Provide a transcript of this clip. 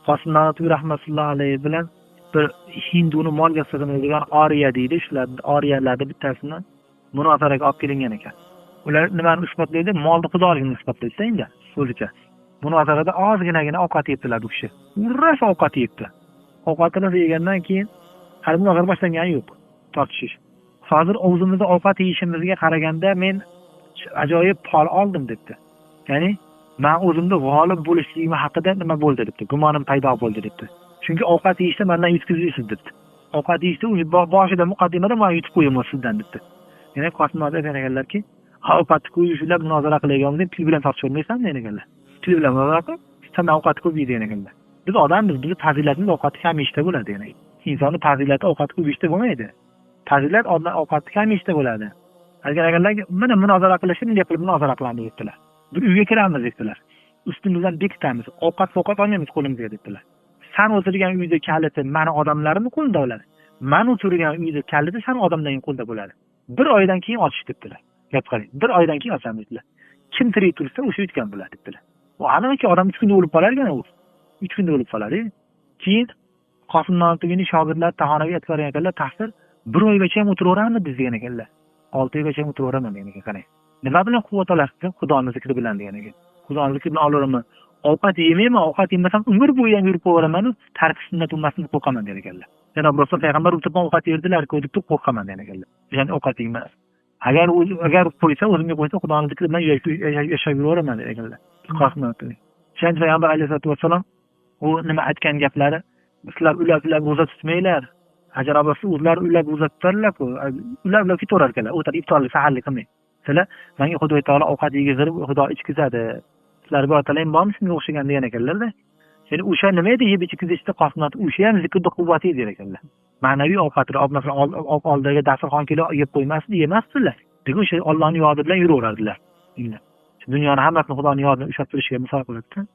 Qosim Nanotov rahmatullohi alayhi bilan bir hinduni molga sig'inadigan oriya deydi, shular oriyalarning bittasini munozaraga olib kelingan ekan. Ular nimani isbotlaydi? Molni xudoligini isbotlaydi endi so'zicha. Munozarada ozginagina ovqat yebdilar bu kishi. Rosa ovqat yebdi. Ovqatini yegandan keyin hali munozara boshlangan yo'q, tortishish. Hozir o'zimizda ovqat yeyishimizga qaraganda men ajoyib pol oldim debdi. Ya'ni men o'zimda g'olib bo'lishligim haqida nima bo'ldi debdi, gumonim paydo bo'ldi debdi. Chunki ovqat yeyishda mendan yutkazasiz debdi. Ovqat yeyishda boshida muqaddimada men yutib qo'yaman sizdan debdi. Yana Qosim Nanotov aytganlarki, ovqatni qo'yishlar munozara qilayotganmiz, til bilan tortishib olmaysanmi deganlar. Til bilan munozara qilib, sen ovqat ko'p yeydi deganlar. Biz odammiz, bizning fazilatimiz ovqatni kam yeyishda bo'ladi yani. Insonning fazilati ovqat ko'p yeyishda bo'lmaydi. Fazilat ovqatni kam yeyishda bo'ladi. Agarlarga mana munozara qilishni bunday qilib munozara qilamiz dedilar. Bir uyga kiramiz dedilar. Ustimizdan bekitamiz. Ovqat olmaymiz qo'limizga dedilar. Sen o'tirgan uyda kaliti meni odamlarimning qo'lida bo'ladi. Men o'tirgan uyda kaliti sen odamlarning qo'lida bo'ladi. Bir oydan keyin ochish dedilar. Gap qarang. Bir oydan keyin ochamiz dedilar. Kim tirik tursa o'sha yutgan bo'ladi dedilar. U aniqki odam 3 kunda o'lib qolar ekan u. 3 kunda o'lib qoladi. Keyin Qosim Nanotovning shogirdlari tahonaga aytgan ekanlar, taqsir 1 oygacha ham o'tiraveramiz degan ekanlar. 6 oygacha ham o'tiraveraman degan ekan qarang. Nima bilan quvvat olasiz? Xudoning zikri bilan degan ekan. Xudoning zikri bilan olaveraman. Ovqat yemayman, ovqat yemasam umr bo'yi ham yurib qo'yaveraman, tark sunnat ummasini qo'rqaman degan ekanlar. Janob Rasul payg'ambar o'tib ovqat yerdilar-ku deb qo'rqaman degan ekanlar. Ya'ni ovqat yeyman. Agar qo'ysa, o'zimga qo'ysa xudoning zikri bilan yashab yuraveraman degan ekanlar. Qosim Nanotov. Shuncha payg'ambar alayhisolatu vassalom u nima aytgan gaplari, sizlar ulab ro'za tutmanglar. Janob Rasul o'zlari ulab ro'za tutadilar-ku. Ulab ketaverar ekanlar. O'tar iftorlik, saharlik qilmay. Sizlar menga Xudo taolo ovqat yegizdirib, Xudo ichkizadi. Sizlar bortalang bormi shunga o'xshagan degan ekanlar-da. Ya'ni o'sha nima edi yeb ichkizishda Qosim Nanotov o'sha ham zikrda quvvati edi ekanlar. Ma'naviy ovqatlar, masalan, oldidagi dasturxon kilo yeb qo'ymasdi, yemasdilar. Lekin o'sha Allohning yodi bilan yuraverardilar. Dunyoni hammasini Xudoning yodida ushlab turishga misol qiladi.